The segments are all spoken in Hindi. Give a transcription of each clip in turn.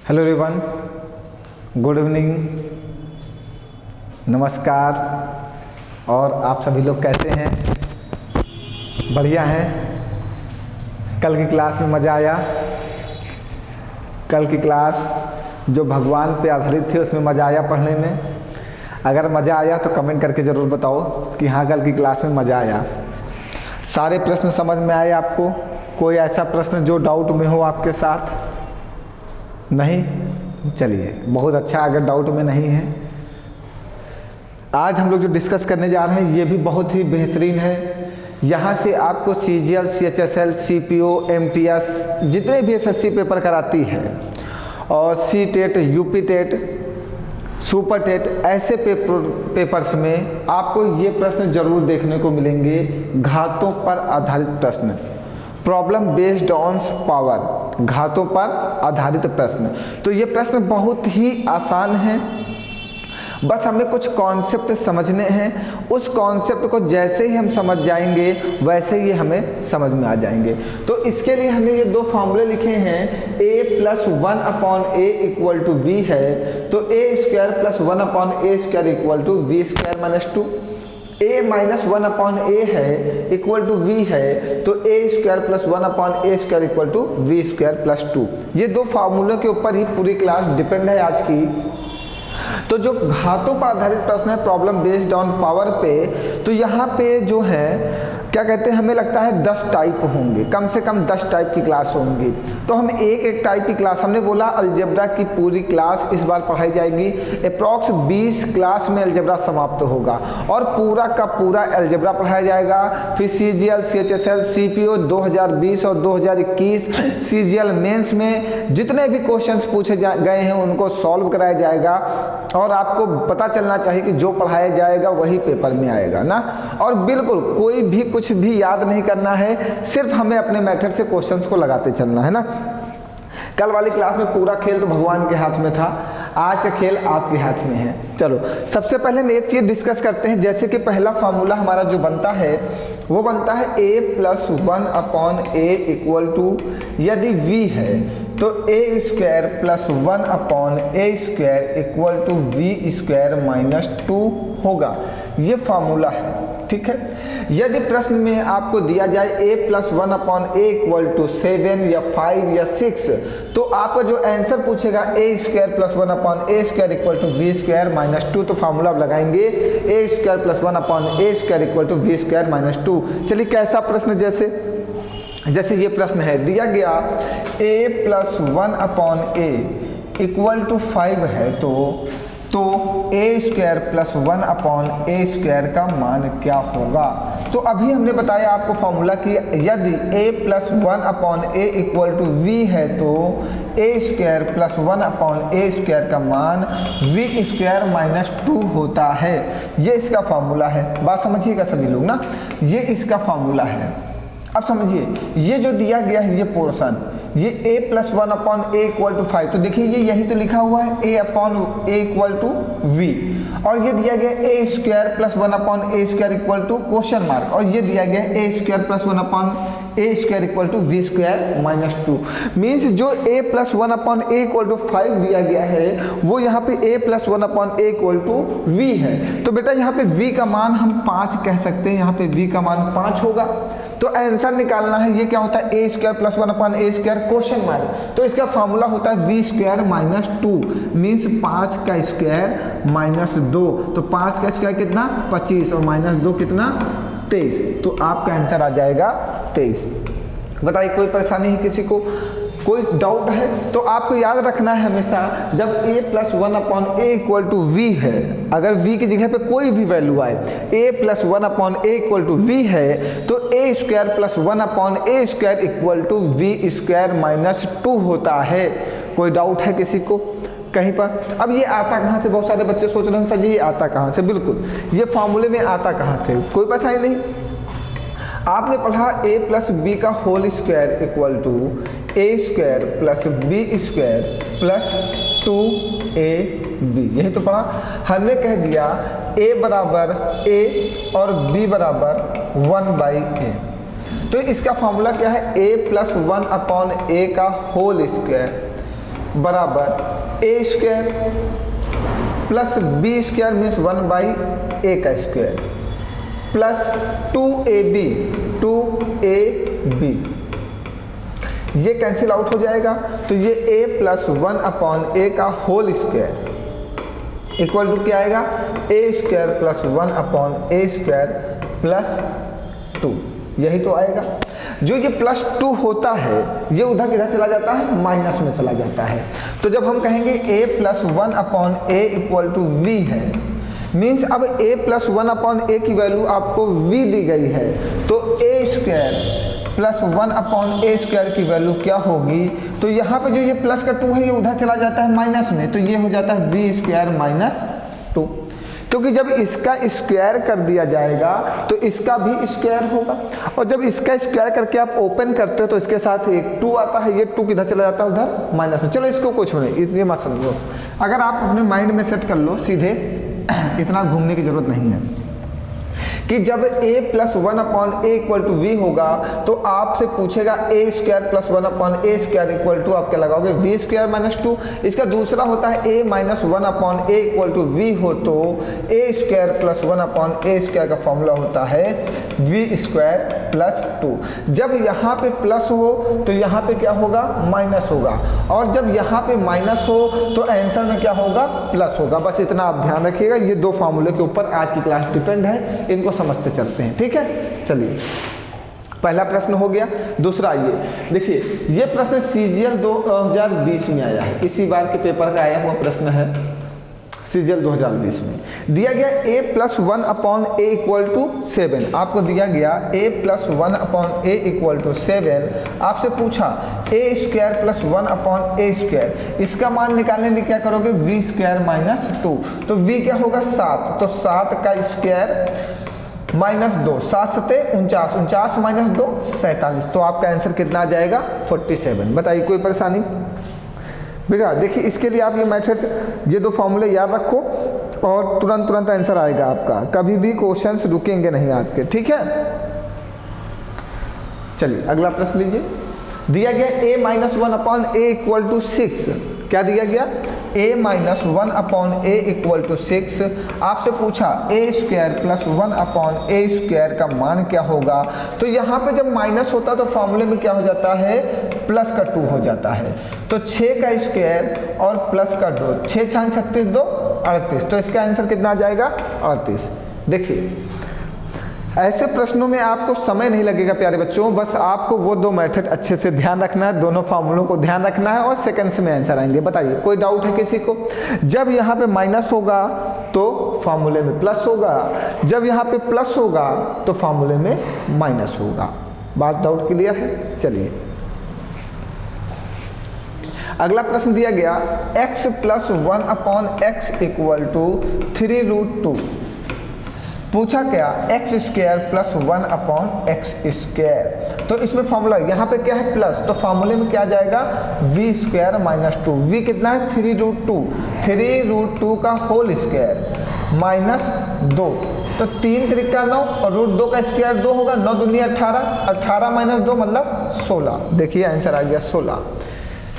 हेलो एवरीवन, गुड इवनिंग, नमस्कार। और आप सभी लोग कैसे हैं? बढ़िया हैं? कल की क्लास में मज़ा आया? कल की क्लास जो भगवान पे आधारित थी उसमें मज़ा आया पढ़ने में? अगर मज़ा आया तो कमेंट करके ज़रूर बताओ कि हाँ कल की क्लास में मज़ा आया। सारे प्रश्न समझ में आए आपको? कोई ऐसा प्रश्न जो डाउट में हो आपके साथ? नहीं? चलिए, बहुत अच्छा। अगर डाउट में नहीं है, आज हम लोग जो डिस्कस करने जा रहे हैं ये भी बहुत ही बेहतरीन है। यहाँ से आपको CGL, CHSL, CPO, MTS जितने भी SSC पेपर कराती है और CTET, UP TET, super TET, ऐसे पेपर्स में आपको ये प्रश्न जरूर देखने को मिलेंगे। घातों पर आधारित प्रश्न, प्रॉब्लम बेस्ड ऑन पावर, घातों पर आधारित प्रश्न। तो ये प्रश्न बहुत ही आसान है, बस हमें कुछ कॉन्सेप्ट समझने हैं। उस कॉन्सेप्ट को जैसे ही हम समझ जाएंगे वैसे ही हमें समझ में आ जाएंगे। तो इसके लिए हमने ये दो फॉर्मूले लिखे हैं। a+1/a इक्वल टू v है तो a² + 1/a² equal to v² - 2। a-1/a है इक्वल टू v है तो a² + 1/a² equal to v² + 2। ये दो फार्मूले के ऊपर ही पूरी क्लास डिपेंड है आज की। तो जो घातों पर आधारित प्रश्न है, प्रॉब्लम बेस्ड ऑन पावर पे, तो यहाँ पे जो है क्या कहते हैं, हमें लगता है 10 टाइप होंगे, कम से कम 10 टाइप की क्लास होंगी। तो हम एक एक टाइप की क्लास, हमने बोला अलजेब्रा की पूरी क्लास इस बार पढ़ाई जाएगी। अप्रॉक्स 20 क्लास में अलजेब्रा समाप्त होगा और पूरा का पूरा अलजेब्रा पढ़ाया जाएगा। फिर CGL, CHSL, CPO 2020 और 2021 CGL मेंस में जितने भी क्वेश्चंस पूछे गए हैं उनको सॉल्व कराया जाएगा। और आपको पता चलना चाहिए कि जो पढ़ाया जाएगा वही पेपर में आएगा ना। और बिल्कुल कोई भी कुछ भी याद नहीं करना है, सिर्फ हमें अपने मेथड से क्वेश्चंस को लगाते चलना है ना। कल वाली क्लास में पूरा खेल तो भगवान के हाथ में था, आज का खेल आपके हाथ में है। चलो सबसे पहले हम एक चीज डिस्कस करते हैं। जैसे कि पहला फार्मूला हमारा जो बनता है वो बनता है a+1/a इक्वल टू, यदि v है तो a² + 1/a² equal to v² - 2 होगा। ये फार्मूला है, ठीक है। यदि प्रश्न में आपको दिया जाए a+1/a इक्वल टू 7 या 5 या 6, तो आपका जो आंसर पूछेगा a² + 1/a² equal to v² - 2। तो फार्मूला आप लगाएंगे a² + 1/a² equal to v² - 2। चलिए कैसा प्रश्न, जैसे ये प्रश्न है, दिया गया a+1/a इक्वल टू 5 है तो a² + 1/a² का मान क्या होगा। तो अभी हमने बताया आपको फॉर्मूला कि यदि a+1/a इक्वल टू v है तो a² + 1/a² का मान v² - 2 होता है। ये इसका फॉर्मूला है। बात समझिएगा सभी लोग ना, ये इसका फॉर्मूला है। अब समझिए, ये जो दिया गया है ये पोर्शन, ये a+1/a इक्वल टू 5, तो देखिए ये यही तो लिखा हुआ है a/a इक्वल टू v। और ये दिया गया a² + 1/a² equal to question mark, और ये दिया गया a² + 1/a² equal to v² - 2। Means जो a+1/a इक्वल टू 5 दिया गया है वो यहाँ पे a+1/a इक्वल टू v है। तो बेटा यहाँ पे v का मान हम 5 कह सकते हैं, यहाँ पे v का मान 5 होगा। तो आंसर निकालना है, ये क्या होता है a² + 1/a² क्वेश्चन मार्क। तो इसका फार्मूला होता है v² - 2, मीन्स 5 का स्क्वायर - 2। तो 5 का स्क्वायर कितना, 25, और -2 कितना, 23। तो आपका आंसर आ जाएगा 23। बताइए कोई परेशानी है किसी को, कोई डाउट है? तो आपको याद रखना है हमेशा, जब a+1/a इक्वल टू v है, अगर v की जगह पे कोई भी वैल्यू आए, a+1/a इक्वल टू v है तो a² + 1/a² equal to v² - 2 होता है। कोई डाउट है किसी को कहीं पर? अब ये आता कहाँ से? बहुत सारे बच्चे सोच रहे हैं सर ये आता कहाँ से। बिल्कुल, ये फॉर्मूले में आता कहाँ से, कोई परेशानी नहीं। आपने पढ़ा a + b का whole square equal to a² + b² + 2ab, यही तो पढ़ा। हमने कह दिया a बराबर a और b बराबर 1/a। तो इसका फॉर्मूला क्या है, a + 1/a का होल स्क्वायर बराबर a square plus b square means 1/a का स्क्वायर प्लस 2ab ये कैंसिल आउट हो जाएगा, तो ये a प्लस 1/a का होल स्क्वायर इक्वल टू क्या आएगा, a square plus 1/a square plus 2, यही तो आएगा। जो ये प्लस 2 होता है ये उधर किधर चला जाता है, माइनस में चला जाता है। तो जब हम कहेंगे a plus 1/a equal to v है, मीन्स अब a प्लस 1/a की वैल्यू आपको v दी गई है, तो a square plus 1/a square की वैल्यू क्या होगी, तो यहाँ पे जो ये प्लस का 2 है ये उधर चला जाता है माइनस में, तो ये हो जाता है v स्क्वायर माइनस 2, क्योंकि जब इसका स्क्वायर कर दिया जाएगा तो इसका भी स्क्वायर होगा, और जब इसका स्क्वायर करके आप ओपन करते हो तो इसके साथ एक 2 आता है, ये 2 किधर चला जाता है, उधर माइनस में। चलो इसको कुछ नहीं, ये मत समझो, अगर आप अपने माइंड में सेट कर लो सीधे, इतना घूमने की जरूरत नहीं है कि जब a plus 1/a equal to v होगा तो आपसे पूछेगा a square plus 1/a square equal to आप क्या लगाओगे, v स्क्वायर माइनस 2। इसका दूसरा होता है a minus 1/a equal to v हो तो a square plus 1/a square का फॉर्मूला होता है v स्क्वायर प्लस 2। जब यहाँ पे प्लस हो तो यहाँ पे क्या होगा, माइनस होगा, और जब यहाँ पे माइनस हो तो आंसर में क्या होगा, प्लस होगा। बस इतना आप ध्यान रखिएगा, ये दो फार्मूले के ऊपर आज की क्लास डिपेंड है, इनको समझते चलते हैं, ठीक है। चलिए पहला प्रश्न हो गया। दूसरा ये देखिए, ये प्रश्न CGL 2020 में आया है, इसी बार के पेपर का आया हुआ प्रश्न है CGL 2020 में। दिया गया a plus 1/a equal to 7, आपको दिया गया a plus 1/a equal to 7, आपसे पूछा a square plus 1/a square, इसका मान निकालने में क्या करोगे, v स्क्वायर माइनस 2, तो v क्या होगा 7, तो 7 का स्क्वायर माइनस 2, 7 सते 49, 49 माइनस 2 47, तो आपका आंसर कितना आ जाएगा 47। बताइए कोई परेशानी बेटा। देखिए इसके लिए आप ये मेथड, ये दो फॉर्मूले याद रखो और तुरंत आंसर आएगा आपका, कभी भी क्वेश्चंस रुकेंगे नहीं आपके, ठीक है। चलिए अगला प्रश्न लीजिए। दिया गया a minus 1/a equal to 6, क्या दिया गया, a minus 1/a equal to 6, आपसे पूछा a square plus 1/a square का मान क्या होगा। तो यहाँ पे जब माइनस होता है तो फॉर्मूले में क्या हो जाता है, प्लस का 2 हो जाता है, तो 6 का स्क्वायर और प्लस का 2, 6 6 36 2 38, तो इसका आंसर कितना आ जाएगा 38। देखिए ऐसे प्रश्नों में आपको समय नहीं लगेगा प्यारे बच्चों, बस आपको वो दो मेथड अच्छे से ध्यान रखना है, दोनों फार्मूलों को ध्यान रखना है और सेकंड्स में आंसर आएंगे। बताइए कोई डाउट है किसी को। जब यहाँ पे माइनस होगा तो फार्मूले में प्लस होगा, जब यहाँ पे प्लस होगा तो फार्मूले में माइनस होगा। बात डाउट क्लियर है। चलिए अगला प्रश्न दिया गया x plus 1/x equal to 3√2, पूछा क्या x square plus 1/x square, तो इसमें फॉर्मूला यहाँ पे क्या है प्लस, तो फॉर्मूले में क्या जाएगा v स्क्वायर माइनस 2, v कितना है 3√2, 3√2 का होल स्क्वायर माइनस 2, तो 3 त्रिका 9 और √2 का स्क्वायर 2 होगा, 9 दूनी 18, 18 माइनस 2 मतलब 16। देखिए आंसर आ गया 16।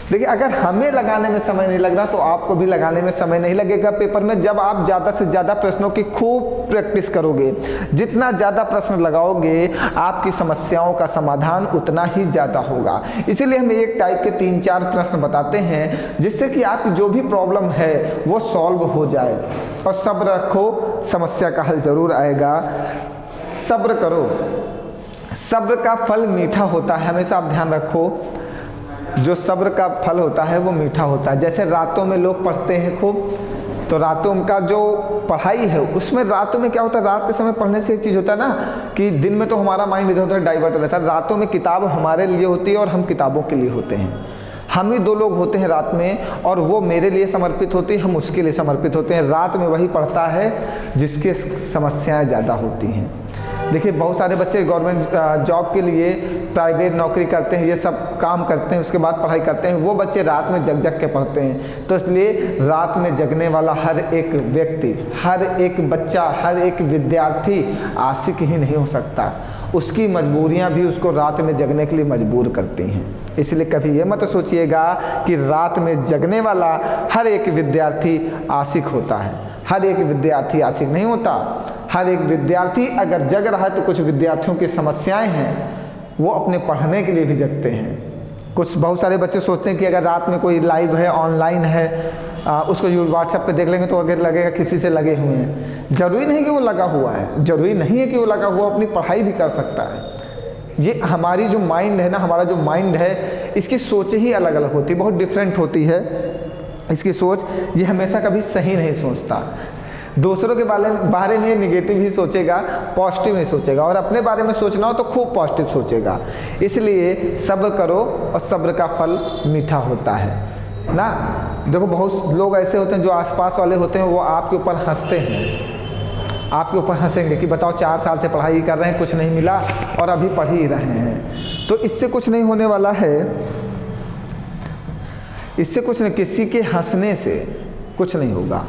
देखिए अगर हमें लगाने में समय नहीं लग रहा तो आपको भी लगाने में समय नहीं लगेगा पेपर में, जब आप ज़्यादा से ज़्यादा प्रश्नों की खूब प्रैक्टिस करोगे। जितना ज़्यादा प्रश्न लगाओगे आपकी समस्याओं का समाधान उतना ही ज़्यादा होगा। इसीलिए हम एक टाइप के 3-4 प्रश्न बताते हैं जिससे कि आपकी जो भी प्रॉब्लम है वो सॉल्व हो जाए। और सब्र रखो, समस्या का हल जरूर आएगा। सब्र करो, सब्र का फल मीठा होता है, हमेशा आप ध्यान रखो। जो सब्र का फल होता है वो मीठा होता है। जैसे रातों में लोग पढ़ते हैं खूब, तो रातों का जो पढ़ाई है उसमें रातों में क्या होता है, रात के समय पढ़ने से एक चीज़ होता है ना कि दिन में तो हमारा माइंड इधर उधर डाइवर्ट रहता है, रातों में किताब हमारे लिए होती है और हम किताबों के लिए होते हैं। हम ही 2 लोग होते हैं रात में, और वो मेरे लिए समर्पित होती है, हम उसके लिए समर्पित होते हैं। रात में वही पढ़ता है जिसके समस्याएँ ज़्यादा होती हैं। देखिए बहुत सारे बच्चे गवर्नमेंट जॉब के लिए प्राइवेट नौकरी करते हैं, ये सब काम करते हैं, उसके बाद पढ़ाई करते हैं, वो बच्चे रात में जग के पढ़ते हैं। तो इसलिए रात में जगने वाला हर एक व्यक्ति, हर एक बच्चा, हर एक विद्यार्थी आशिक ही नहीं हो सकता। उसकी मजबूरियां भी उसको रात में जगने के लिए मजबूर करती हैं। इसलिए कभी ये मत सोचिएगा कि रात में जगने वाला हर एक विद्यार्थी आशिक होता है। हर एक विद्यार्थी आशिक नहीं होता। हर एक विद्यार्थी अगर जग रहा है तो कुछ विद्यार्थियों की समस्याएं हैं, वो अपने पढ़ने के लिए भी जगते हैं। बहुत सारे बच्चे सोचते हैं कि अगर रात में कोई लाइव है, ऑनलाइन है, उसको व्हाट्सएप पे देख लेंगे तो अगर लगेगा किसी से लगे हुए हैं। जरूरी नहीं कि वो लगा हुआ है, जरूरी नहीं है कि वो लगा हुआ अपनी पढ़ाई भी कर सकता है। ये हमारी जो माइंड है ना, हमारा जो माइंड है, इसकी सोच ही अलग अलग होती है, बहुत डिफरेंट होती है इसकी सोच। ये हमेशा कभी सही नहीं सोचता। दूसरों के बारे में निगेटिव ही सोचेगा, पॉजिटिव नहीं सोचेगा। और अपने बारे में सोचना हो तो खूब पॉजिटिव सोचेगा। इसलिए सब्र करो और सब्र का फल मीठा होता है ना। देखो बहुत लोग ऐसे होते हैं जो आसपास वाले होते हैं, वो आपके ऊपर हंसते हैं, आपके ऊपर हंसेंगे कि बताओ 4 साल से पढ़ाई कर रहे हैं, कुछ नहीं मिला और अभी पढ़ ही रहे हैं। तो इससे कुछ नहीं होने वाला है, इससे कुछ नहीं, किसी के हंसने से कुछ नहीं होगा।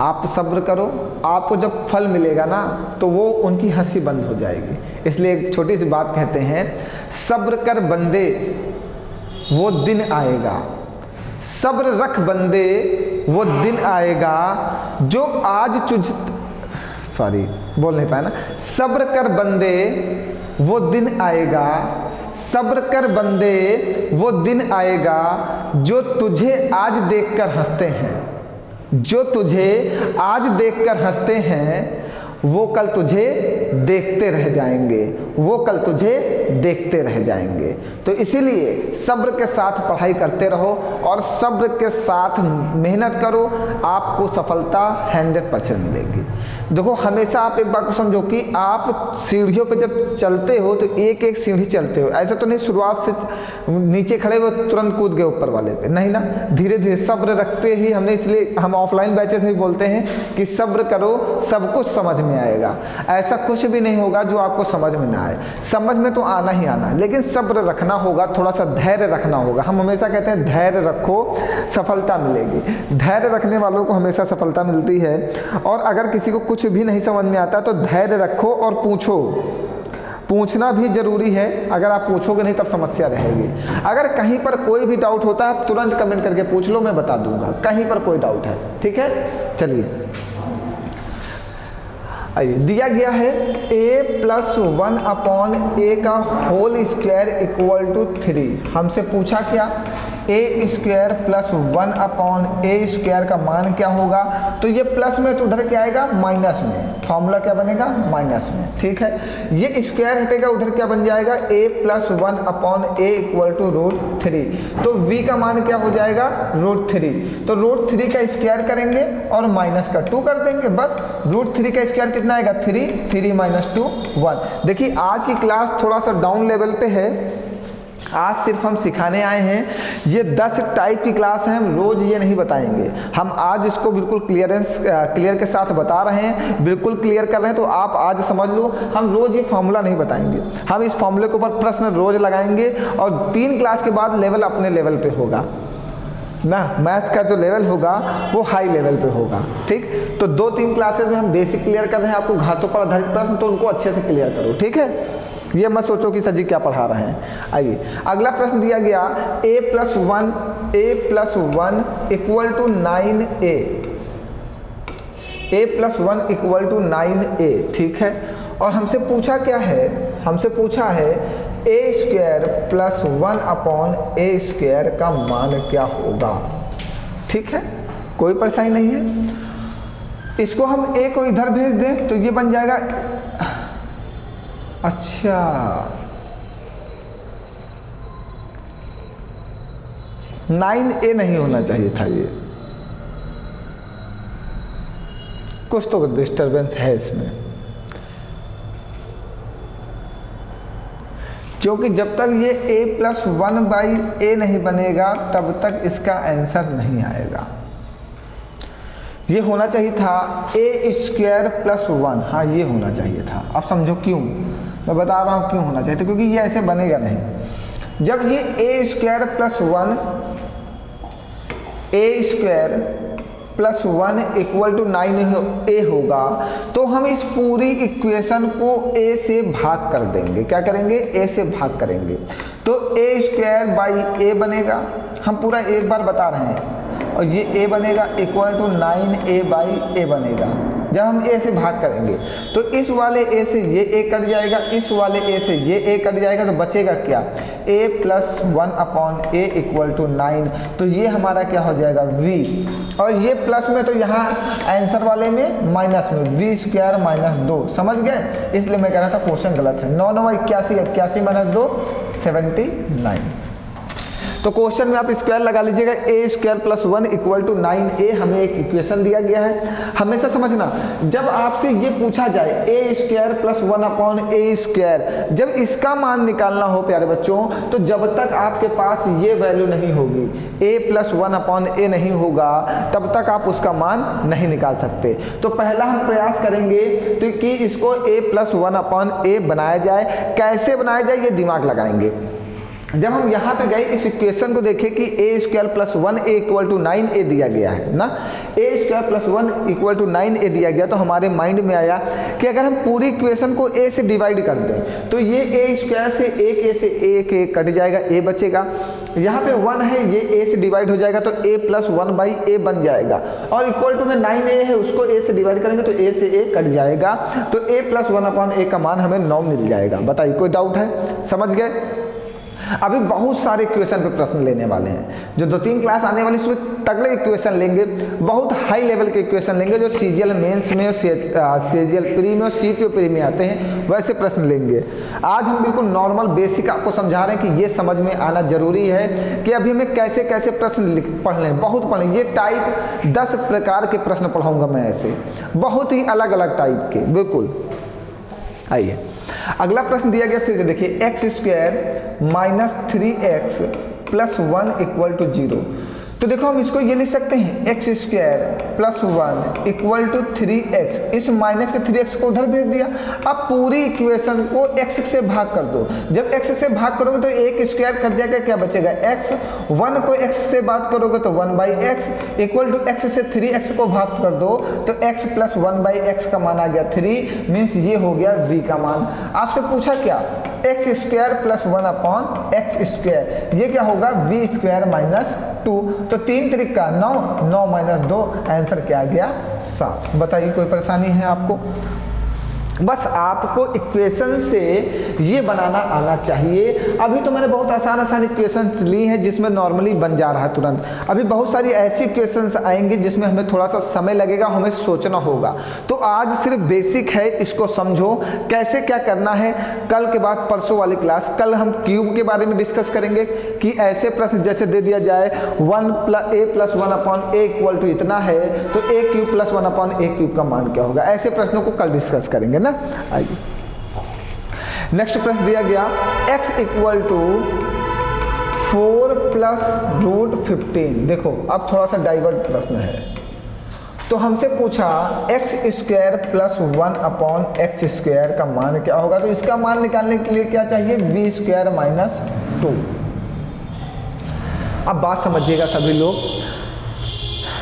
आप सब्र करो, आपको जब फल मिलेगा ना तो वो उनकी हंसी बंद हो जाएगी। इसलिए एक छोटी सी बात कहते हैं, सब्र कर बंदे वो दिन आएगा, सब्र रख बंदे वो दिन आएगा, जो आज बोल नहीं पाया ना। सब्र कर बंदे वो दिन आएगा, सब्र कर बंदे वो दिन आएगा, जो तुझे आज देखकर हंसते हैं, जो तुझे आज देखकर हंसते हैं, वो कल तुझे देखते रह जाएंगे, वो कल तुझे देखते रह जाएंगे। तो इसीलिए सब्र के साथ पढ़ाई करते रहो और सब्र के साथ मेहनत करो, आपको सफलता 100% मिलेगी। देखो हमेशा आप एक बात को समझो कि आप सीढ़ियों पे जब चलते हो तो एक एक सीढ़ी चलते हो। ऐसा तो नहीं शुरुआत से नीचे खड़े हो तुरंत कूद गए ऊपर वाले पे, नहीं ना, धीरे धीरे सब्र रखते ही हमने, इसलिए हम ऑफलाइन बैचेस में बोलते हैं कि सब्र करो सब कुछ समझ में आएगा। ऐसा कुछ भी नहीं होगा जो आपको समझ में ना आए, समझ में तो आना ही आना है, लेकिन सब्र रखना होगा, थोड़ा सा धैर्य रखना होगा। हम हमेशा कहते हैं धैर्य रखो सफलता मिलेगी। धैर्य रखने वालों को हमेशा सफलता मिलती है। और अगर किसी को कुछ भी नहीं समझ में आता तो धैर्य रखो और पूछो। पूछना भी जरूरी है, अगर आप पूछोगे नहीं तब समस्या रहेगी। अगर कहीं पर कोई भी डाउट होता है आप तुरंत कमेंट करके पूछ लो, मैं बता दूंगा कहीं पर कोई डाउट है। ठीक है, चलिए आइए, दिया गया है a+1/a का होल स्क्वायर इक्वल टू 3। हमसे पूछा क्या, a² + 1/a² का मान क्या होगा। तो ये प्लस में तो उधर क्या आएगा, माइनस में। फॉर्मूला क्या बनेगा, माइनस में। ठीक है, ये स्क्वायर हटेगा, उधर क्या बन जाएगा, a+1/a = √3। तो v का मान क्या हो जाएगा, √3। तो √3 का स्क्वायर करेंगे और माइनस का 2 कर देंगे, बस। √3 का स्क्वायर कितना आएगा, 3, 3 - 2 1। देखिए आज की क्लास थोड़ा सा डाउन लेवल पे है, आज सिर्फ हम सिखाने आए हैं। ये 10 टाइप की क्लास है, हम रोज ये नहीं बताएंगे। हम आज इसको बिल्कुल क्लियर के साथ बता रहे हैं, बिल्कुल क्लियर कर रहे हैं। तो आप आज समझ लो, हम रोज ये फॉर्मूला नहीं बताएंगे, हम इस फॉर्मूले के ऊपर प्रश्न रोज लगाएंगे। और 3 क्लास के बाद लेवल अपने लेवल पे होगा ना, मैथ का जो लेवल होगा वो हाई लेवल पे होगा। ठीक, तो 2-3 क्लासेस में हम बेसिक क्लियर कर रहे हैं, आपको घातों पर आधारित प्रश्न, तो उनको अच्छे से क्लियर करो। ठीक है, ये मत सोचो कि सर जी क्या पढ़ा रहे हैं। आइए अगला प्रश्न दिया गया, a+1 = 9a, a+1 = 9a। ठीक है, और हमसे पूछा क्या है, हमसे पूछा है a² + 1/a² का मान क्या होगा। ठीक है, कोई परेशानी नहीं है। इसको हम a को इधर भेज दें तो ये बन जाएगा, अच्छा 9a नहीं होना चाहिए था, ये कुछ तो डिस्टरबेंस है इसमें, क्योंकि जब तक ये a+1/a नहीं बनेगा तब तक इसका आंसर नहीं आएगा। ये होना चाहिए था a² + 1, हाँ ये होना चाहिए था। अब समझो क्यों, मैं बता रहा हूँ क्यों होना चाहिए था, क्योंकि ये ऐसे बनेगा नहीं। जब ये a² + 1, a² plus 1 equal to 9a होगा, तो हम इस पूरी इक्वेशन को a से भाग कर देंगे। क्या करेंगे? a से भाग करेंगे, तो a स्क्वायर बाई a बनेगा। हम पूरा एक बार बता रहे हैं, और ये a बनेगा equal to 9a by a बनेगा। जब हम a से भाग करेंगे तो इस वाले a से ये a कट जाएगा, इस वाले a से ये a कट जाएगा, तो बचेगा क्या? a plus 1 upon a equal to 9। तो ये हमारा क्या हो जाएगा? v, और ये प्लस में तो यहाँ आंसर वाले में माइनस में v स्क्वायर माइनस 2। समझ गए? इसलिए मैं कह रहा था क्वेश्चन गलत है। 9 9 81, 81 माइनस 2 79। तो क्वेश्चन में आप स्क्वायर लगा लीजिएगा। a square plus 1 equal to 9a हमें एक इक्वेशन दिया गया है। हमेशा समझना, जब आपसे ये पूछा जाए a square plus 1 upon a square, जब इसका मान निकालना हो प्यारे बच्चों, तो जब तक आपके पास ये वैल्यू नहीं होगी, a प्लस 1 अपॉन a नहीं होगा, तब तक आप उसका मान नहीं निकाल सकते। तो पहला हम प्रयास करेंगे तो कि इसको a प्लस 1 अपॉन a बनाया जाए। कैसे बनाया जाए ये दिमाग लगाएंगे। जब हम यहाँ पे गए इस इक्वेशन को देखें कि a square plus 1a equal to 9a दिया गया है ना, a square plus 1 equal to 9a दिया गया, तो हमारे माइंड में आया कि अगर हम पूरी इक्वेशन को a से डिवाइड कर दें तो ये a स्क्वायर से एक a से एक कट जाएगा, a बचेगा। यहाँ पे 1 है, ये a से डिवाइड हो जाएगा तो a प्लस 1 बाई a बन जाएगा, और इक्वल टू में 9a है, उसको a से डिवाइड करेंगे तो a से a कट जाएगा, तो a प्लस 1 अपॉन a का मान हमें 9 मिल जाएगा। बताइए कोई डाउट है? समझ गए? अभी बहुत सारे इक्वेशन पे प्रश्न लेने वाले हैं, जो 2-3 क्लास आने वाली उसमें तगड़े इक्वेशन लेंगे, बहुत हाई लेवल के इक्वेशन लेंगे, जो सीजीएल मेंस में और सीजीएल प्री में और सीपीओ प्री में आते हैं, वैसे प्रश्न लेंगे। आज हम बिल्कुल नॉर्मल बेसिक आपको समझा रहे हैं कि ये समझ में आना जरूरी है कि अभी हमें कैसे कैसे प्रश्न पढ़ लें, बहुत पढ़ लें। ये टाइप 10 प्रकार के प्रश्न पढ़ाऊँगा मैं, ऐसे बहुत ही अलग अलग टाइप के। बिल्कुल, आइए अगला प्रश्न दिया गया, फिर से देखिए, x square minus 3x plus 1 equal to 0। तो देखो हम इसको ये लिख सकते हैं, x square plus 1 equal to 3x, इस माइनस के 3x को उधर भेज दिया। अब पूरी इक्वेशन को x से भाग कर दो। जब x से भाग करोगे तो एक स्क्वायर कट जाएगा, क्या बचेगा? x। 1 को x से बात करोगे तो 1 by x equal to x से 3x को भाग कर दो तो x प्लस 1 बाई एक्स का मान आ गया 3, मीन्स ये हो गया v का मान। आपसे पूछा क्या? X square plus 1 upon x square, ये क्या होगा? v square minus 2। तो 3 त्रिक का 9, 9 माइनस 2, आंसर क्या आ गया? 7। बताइए कोई परेशानी है आपको? बस आपको इक्वेशन से ये बनाना आना चाहिए। अभी तो मैंने बहुत आसान आसान इक्वेशंस ली हैं जिसमें नॉर्मली बन जा रहा है तुरंत। अभी बहुत सारी ऐसी इक्वेशंस आएंगी जिसमें हमें थोड़ा सा समय लगेगा, हमें सोचना होगा। तो आज सिर्फ बेसिक है, इसको समझो कैसे क्या करना है। कल के बाद परसों वाली क्लास, कल हम क्यूब के बारे में डिस्कस करेंगे कि ऐसे प्रश्न जैसे दे दिया जाए 1 plus 1 upon a equal to इतना है, तो a cube plus 1 upon a cube का मान क्या होगा। ऐसे प्रश्नों को कल डिस्कस करेंगे। आइए नेक्स्ट प्रश्न दिया गया, x equal to 4 plus root 15। देखो अब थोड़ा सा डाइवर्ट प्रश्न है। तो हमसे पूछा x square plus 1 upon x square का मान क्या होगा। तो इसका मान निकालने के लिए क्या चाहिए? V square minus 2। अब बात समझिएगा सभी लोग,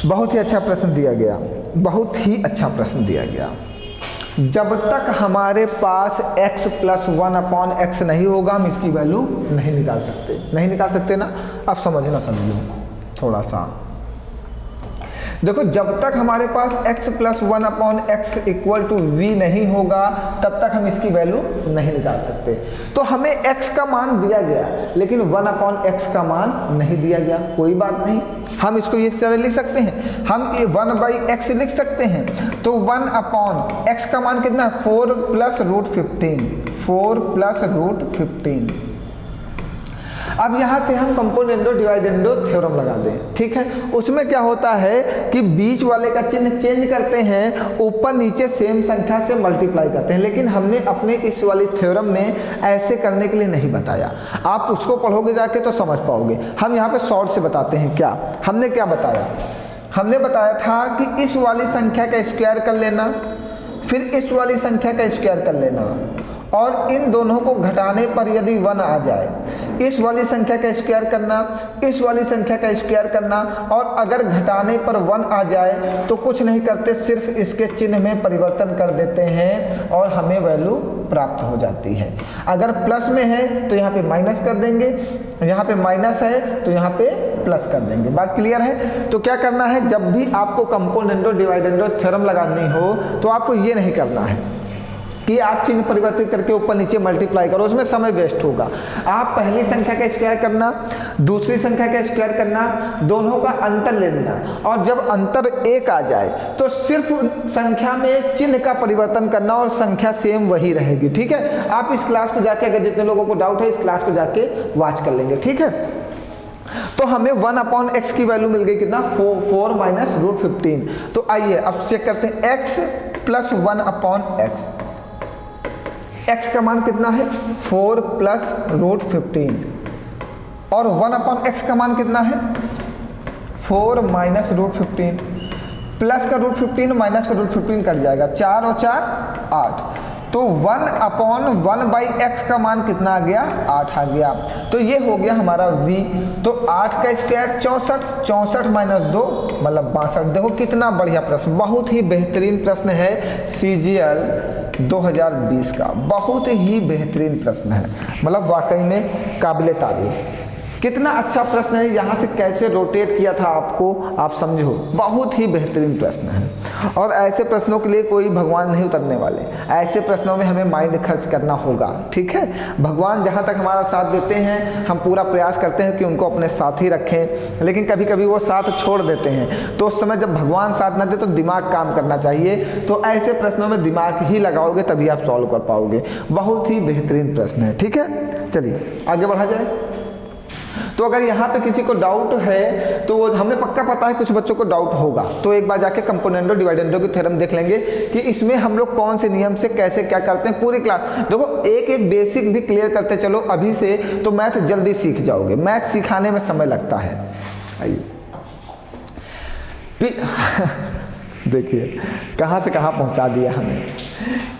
बहुत ही अच्छा प्रश्न दिया गया, बहुत ही अच्छा प्रश्न दिया गया। जब तक हमारे पास x प्लस 1 अपॉन एक्स नहीं होगा हम इसकी वैल्यू नहीं निकाल सकते। नहीं निकाल सकते ना? अब समझना समझो थोड़ा सा। देखो जब तक हमारे पास x plus 1 upon x equal to v नहीं होगा तब तक हम इसकी वैल्यू नहीं निकाल सकते। तो हमें x का मान दिया गया लेकिन 1 अपॉन एक्स का मान नहीं दिया गया। कोई बात नहीं, हम इसको ये तरह लिख सकते हैं, हम 1 बाई एक्स लिख सकते हैं। तो 1 अपॉन एक्स का मान कितना? 4 प्लस रूट 15, 4 प्लस रूट 15। अब यहाँ से हम कंपोनेंडो डिवाइडेंडो थ्योरम लगा दें, ठीक है। उसमें क्या होता है कि बीच वाले का चिन्ह चेंज करते हैं, ऊपर नीचे सेम संख्या से मल्टीप्लाई करते हैं, लेकिन हमने अपने इस वाली थ्योरम में ऐसे करने के लिए नहीं बताया। आप उसको पढ़ोगे जाके तो समझ पाओगे। हम यहाँ पे शॉर्ट से बताते हैं। क्या हमने क्या बताया? हमने बताया था कि इस वाली संख्या का स्क्वायर कर लेना, फिर इस वाली संख्या का स्क्वायर कर लेना, और इन दोनों को घटाने पर यदि 1 आ जाए, इस वाली संख्या का स्क्वायर करना, इस वाली संख्या का स्क्वायर करना, और अगर घटाने पर 1 आ जाए तो कुछ नहीं करते, सिर्फ इसके चिन्ह में परिवर्तन कर देते हैं और हमें वैल्यू प्राप्त हो जाती है। अगर प्लस में है तो यहाँ पे माइनस कर देंगे, यहाँ पे माइनस है तो यहाँ पे प्लस कर देंगे। बात क्लियर है? तो क्या करना है, जब भी आपको कंपोनेंडो डिवाइडेंडो थ्योरम लगानी हो तो आपको ये नहीं करना है कि आप चिन्ह परिवर्तित करके ऊपर नीचे मल्टीप्लाई करो, उसमें समय वेस्ट होगा। आप पहली संख्या का स्क्वायर करना, दूसरी संख्या का स्क्वायर करना, दोनों का अंतर ले लेना, और जब अंतर 1 आ जाए तो सिर्फ संख्या में चिन्ह का परिवर्तन करना और संख्या सेम वही रहेगी। ठीक है? आप इस क्लास को जाके, अगर जितने लोगों को डाउट है, इस क्लास को जाके वॉच कर लेंगे। ठीक है? तो हमें 1/x की वैल्यू मिल गई कितना, 4 माइनस रूट 15। तो आइए अब चेक करते हैं, x प्लस 1/x, x का मान कितना है 4 प्लस रूट 15, और 1/x का मान कितना है 4 माइनस रूट 15, प्लस का रूट 15 माइनस का रूट 15 कट जाएगा, 4 और 4 8, तो 1/1/x का मान कितना आ गया, 8 आ गया। तो ये हो गया हमारा v। तो 8 का स्क्वायर 64, 64 माइनस 2 मतलब 62। देखो कितना बढ़िया प्रश्न, बहुत ही बेहतरीन प्रश्न है CGL 2020 का, बहुत ही बेहतरीन प्रश्न है, मतलब वाकई में काबिले तारीफ। कितना अच्छा प्रश्न है, यहाँ से कैसे रोटेट किया था आपको, आप समझो, बहुत ही बेहतरीन प्रश्न है। और ऐसे प्रश्नों के लिए कोई भगवान नहीं उतरने वाले, ऐसे प्रश्नों में हमें माइंड खर्च करना होगा। ठीक है? भगवान जहाँ तक हमारा साथ देते हैं, हम पूरा प्रयास करते हैं कि उनको अपने साथ ही रखें, लेकिन कभी कभी वो साथ छोड़ देते हैं, तो उस समय जब भगवान साथ न दे तो दिमाग काम करना चाहिए। तो ऐसे प्रश्नों में दिमाग ही लगाओगे तभी आप सॉल्व कर पाओगे। बहुत ही बेहतरीन प्रश्न है। ठीक है? चलिए आगे बढ़ा जाए। तो अगर यहाँ पे किसी को डाउट है, तो वो हमें पक्का पता है कुछ बच्चों को डाउट होगा, तो एक बार जाके कंपोनेंडो डिवाइडेंडो की थ्योरम देख लेंगे कि इसमें हम लोग कौन से नियम से कैसे क्या करते हैं। पूरी क्लास देखो, एक एक बेसिक भी क्लियर करते चलो अभी से, तो मैथ जल्दी सीख जाओगे। मैथ सिखाने में समय लगता है। आइए देखिए कहाँ से कहाँ पहुँचा दिया हमें।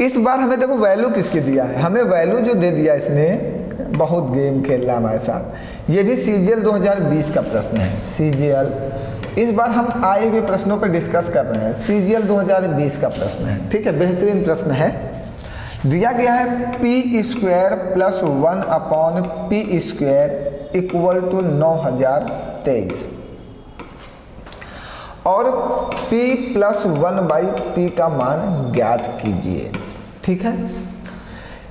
इस बार हमें देखो वैल्यू किसकी दिया है, हमें वैल्यू जो दे दिया इसने, बहुत गेम खेल रहा है हमारे साथ। ये भी CGL 2020 का प्रश्न है। CGL इस बार हम आए हुए प्रश्नों पर डिस्कस कर रहे हैं। CGL 2020 का प्रश्न है। ठीक है? बेहतरीन प्रश्न है। दिया गया है p square plus 1/p square equal to 9023, और p प्लस 1/p का मान ज्ञात कीजिए। ठीक है?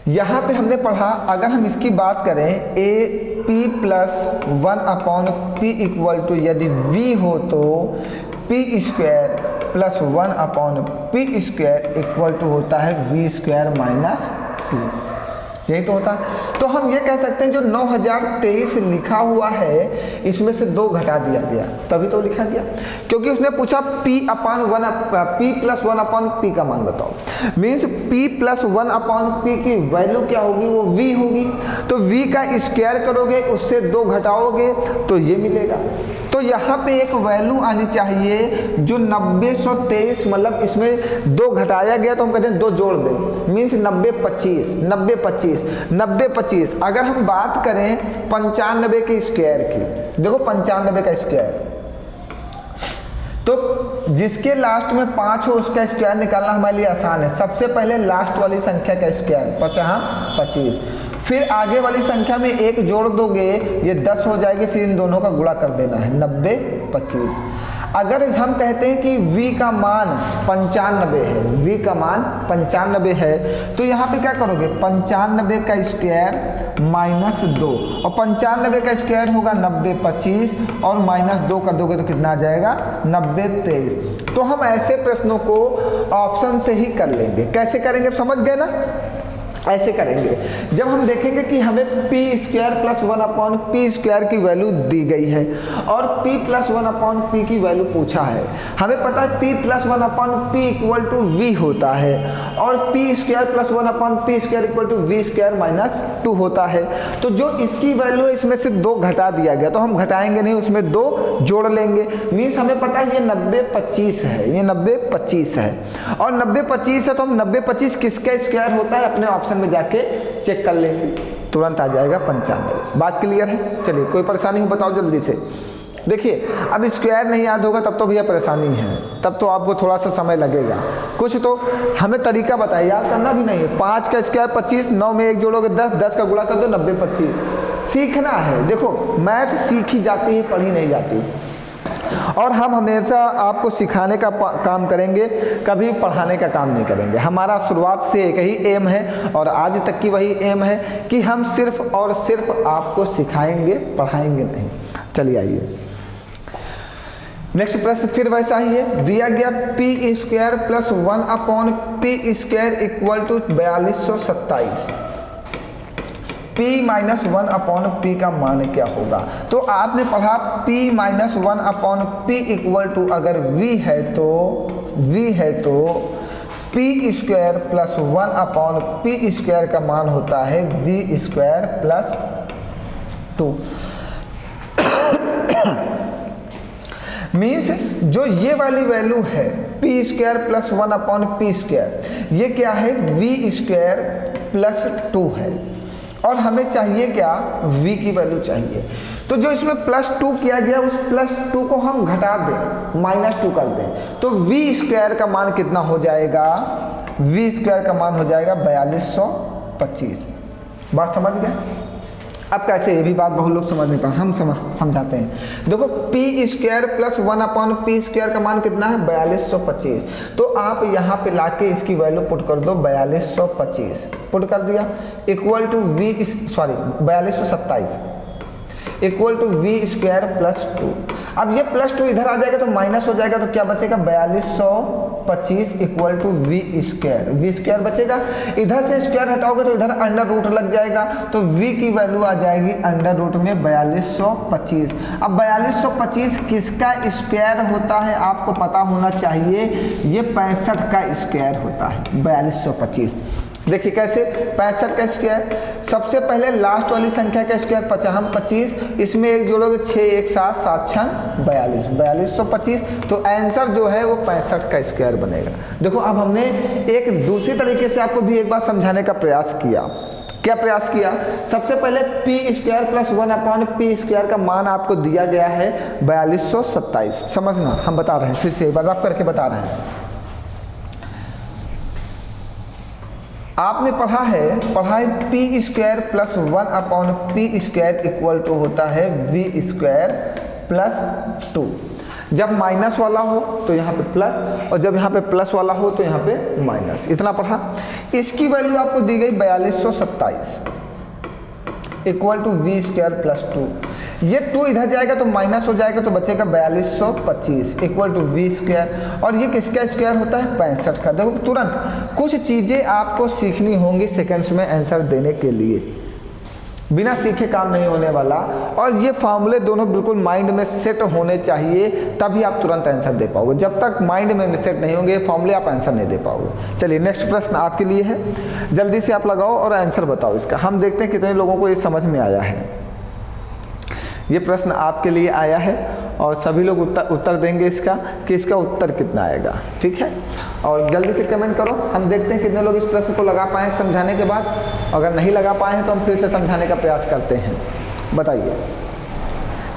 यहाँ पे हमने पढ़ा, अगर हम इसकी बात करें p plus 1/p equal to, यदि v हो तो p square plus 1/p square equal to होता है v स्क्वायर माइनस 2। यही तो होता है। तो हम ये कह सकते हैं जो 9023 लिखा हुआ है, इसमें से 2 घटा दिया गया, तभी तो लिखा गया, क्योंकि उसने पूछा p प्लस 1/p का मान बताओ। मीन्स p प्लस 1/p की वैल्यू क्या होगी, वो v होगी। तो v का स्क्वायर करोगे, उससे 2 घटाओगे तो ये मिलेगा। तो यहाँ पे एक वैल्यू आनी चाहिए जो 9023, मतलब इसमें 2 घटाया गया तो हम कहते हैं 2 जोड़ दें, मीन्स 9025। अगर हम बात करें 95 के स्क्वायर की, देखो 95 का स्क्वायर, तो जिसके लास्ट में 5 हो उसका स्क्वायर निकालना हमारे लिए आसान है। सबसे पहले लास्ट वाली संख्या का स्क्वायर 25, फिर आगे वाली संख्या में 1 जोड़ दोगे, ये 10 हो जाएगी, फिर इन दोनों का गुणा कर देना है, 9025। अगर हम कहते हैं कि v का मान 95 है, v का मान 95 है, तो यहाँ पे क्या करोगे, 95 का स्क्वायर माइनस 2, और 95 का स्क्वायर होगा 9025, और माइनस 2 कर दोगे तो कितना आ जाएगा 9023। तो हम ऐसे प्रश्नों को ऑप्शन से ही कर लेंगे। कैसे करेंगे समझ गए ना? ऐसे करेंगे, जब हम देखेंगे कि हमें p square plus 1/p square की वैल्यू दी गई है और p प्लस 1/p की वैल्यू पूछा है, हमें पता है p plus 1/p equal to v होता है, और p square plus 1/p square equal to v square minus 2 होता है। तो जो इसकी वैल्यू है, इसमें से 2 घटा दिया गया, तो हम घटाएंगे नहीं, उसमें 2 जोड़ लेंगे। मीन्स हमें पता है ये 9025 है, ये 9025 है, और 9025 है तो हम 9025 किसका स्क्वायर होता है अपने ऑप्शन में जाके चेक कर लेंगे। तुरंत आ जाएगा 95। बात क्लियर है? चलिए, कोई परेशानी हो बताओ जल्दी से। देखिए, अब स्क्वायर नहीं याद होगा तब तो भैया परेशानी है, तब तो आपको थोड़ा सा समय लगेगा। कुछ तो हमें तरीका बताइए, याद करना भी नहीं है। 5 का स्क्वायर 25, 9 में 1 जोड़ोगे 10, 10 का गुणा कर दो 90, 25। सीखना है। देखो, मैथ सीखी जाती है, पढ़ी नहीं जाती। और हम हमेशा आपको सिखाने का काम करेंगे, कभी पढ़ाने का काम नहीं करेंगे। हमारा शुरुआत से एक ही एम है और आज तक की वही एम है कि हम सिर्फ और सिर्फ आपको सिखाएंगे, पढ़ाएंगे नहीं। चलिए आइए, नेक्स्ट प्रश्न फिर वैसा ही है। दिया गया p square plus 1 upon p square equal to 4227। p minus 1 upon p का मान क्या होगा? तो आपने पढ़ा p minus 1 upon p equal to, अगर v है तो p square plus 1 upon p square का मान होता है v स्क्वायर प्लस 2। मीन्स जो ये वाली वैल्यू है p square plus 1 upon p square, ये क्या है? वी स्क्वायर प्लस 2 है। और हमें चाहिए क्या? v की वैल्यू चाहिए। तो जो इसमें प्लस 2 किया गया, उस प्लस 2 को हम घटा दें, माइनस 2 कर दें, तो v स्क्वायर का मान कितना हो जाएगा? v स्क्वायर का मान हो जाएगा 4225। बात समझ गए? अब कैसे, ये भी बात बहुत लोग समझ नहीं पा, हम समझाते हैं। देखो, P square plus 1 upon p square का मान कितना है? 4225। तो आप यहाँ पे लाके इसकी वैल्यू पुट कर दो, 4225 पुट कर दिया, equal to 4227 equal to v square plus 2। अब ये प्लस 2 इधर आ जाएगा तो माइनस हो जाएगा, तो क्या बचेगा? 4225 इक्वल टू वी स्क्वायर बचेगा। इधर से स्क्वायर हटाओगे तो इधर अंडर रूट लग जाएगा, तो v की वैल्यू आ जाएगी अंडर रूट में 4225। अब 4225 किसका स्क्वायर होता है आपको पता होना चाहिए, ये 65 का स्क्वायर होता है 4225। देखिए कैसे, 65 का स्क्वायर, सबसे पहले लास्ट वाली संख्या का स्क्वायर 25, इसमें एक जोड़ोगे 6 1 7 7 6 42, 4225। तो आंसर जो है वो 65 का स्क्वायर बनेगा। देखो, अब हमने एक दूसरी तरीके से आपको भी एक बार समझाने का प्रयास किया। क्या प्रयास किया? सबसे पहले P square plus 1 upon p square का मान आपको दिया गया है 4227। समझना, हम बता रहे हैं, फिर से एक बार रफ करके बता रहे हैं। आपने पढ़ा है p square plus 1 upon p square equal to होता है वी स्क्वायर प्लस 2। जब माइनस वाला हो तो यहाँ पे प्लस, और जब यहाँ पे प्लस वाला हो तो यहाँ पे माइनस। इतना पढ़ा। इसकी वैल्यू आपको दी गई 4227 equal to v square plus 2। ये 2 इधर जाएगा तो माइनस हो जाएगा, तो बचेगा 4225 इक्वल टू वी स्क्वायर। और ये किसका स्क्वायर होता है? 65 का। देखो, तुरंत कुछ चीज़ें आपको सीखनी होंगी सेकंड्स में आंसर देने के लिए, बिना सीखे काम नहीं होने वाला। और ये फार्मूले दोनों बिल्कुल माइंड में सेट होने चाहिए, तभी आप तुरंत आंसर दे पाओगे। जब तक माइंड में सेट नहीं होंगे फार्मूले, आप आंसर नहीं दे पाओगे। चलिए, नेक्स्ट प्रश्न आपके लिए है, जल्दी से आप लगाओ और आंसर बताओ इसका। हम देखते हैं कितने लोगों को ये समझ में आया है। ये प्रश्न आपके लिए आया है और सभी लोग उत्तर देंगे इसका, कि इसका उत्तर कितना आएगा। ठीक है, और जल्दी से कमेंट करो। हम देखते हैं कितने लोग इस प्रश्न को लगा पाए समझाने के बाद। अगर नहीं लगा पाए हैं तो हम फिर से समझाने का प्रयास करते हैं। बताइए,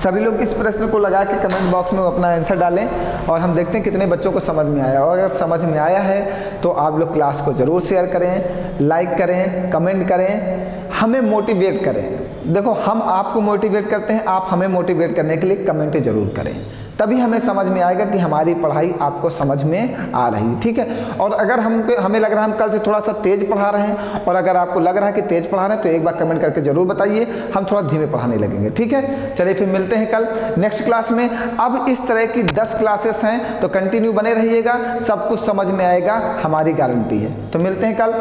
सभी लोग इस प्रश्न को लगा के कमेंट बॉक्स में अपना आंसर डालें और हम देखते हैं कितने बच्चों को समझ में आया। और अगर समझ में आया है तो आप लोग क्लास को ज़रूर शेयर करें, लाइक करें, कमेंट करें, हमें मोटिवेट करें। देखो, हम आपको मोटिवेट करते हैं, आप हमें मोटिवेट करने के लिए कमेंट जरूर करें, तभी हमें समझ में आएगा कि हमारी पढ़ाई आपको समझ में आ रही है। ठीक है, और अगर हमें लग रहा है हम कल से थोड़ा सा तेज़ पढ़ा रहे हैं, और अगर आपको लग रहा है कि तेज़ पढ़ा रहे हैं, तो एक बार कमेंट करके ज़रूर बताइए, हम थोड़ा धीमे पढ़ाने लगेंगे। ठीक है, चलिए फिर मिलते हैं कल नेक्स्ट क्लास में। अब इस तरह की 10 क्लासेस हैं, तो कंटिन्यू बने रहिएगा, सब कुछ समझ में आएगा, हमारी गारंटी है। तो मिलते हैं कल।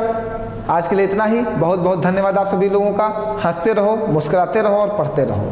आज के लिए इतना ही। बहुत बहुत धन्यवाद आप सभी लोगों का। हंसते रहो, मुस्कुराते रहो और पढ़ते रहो।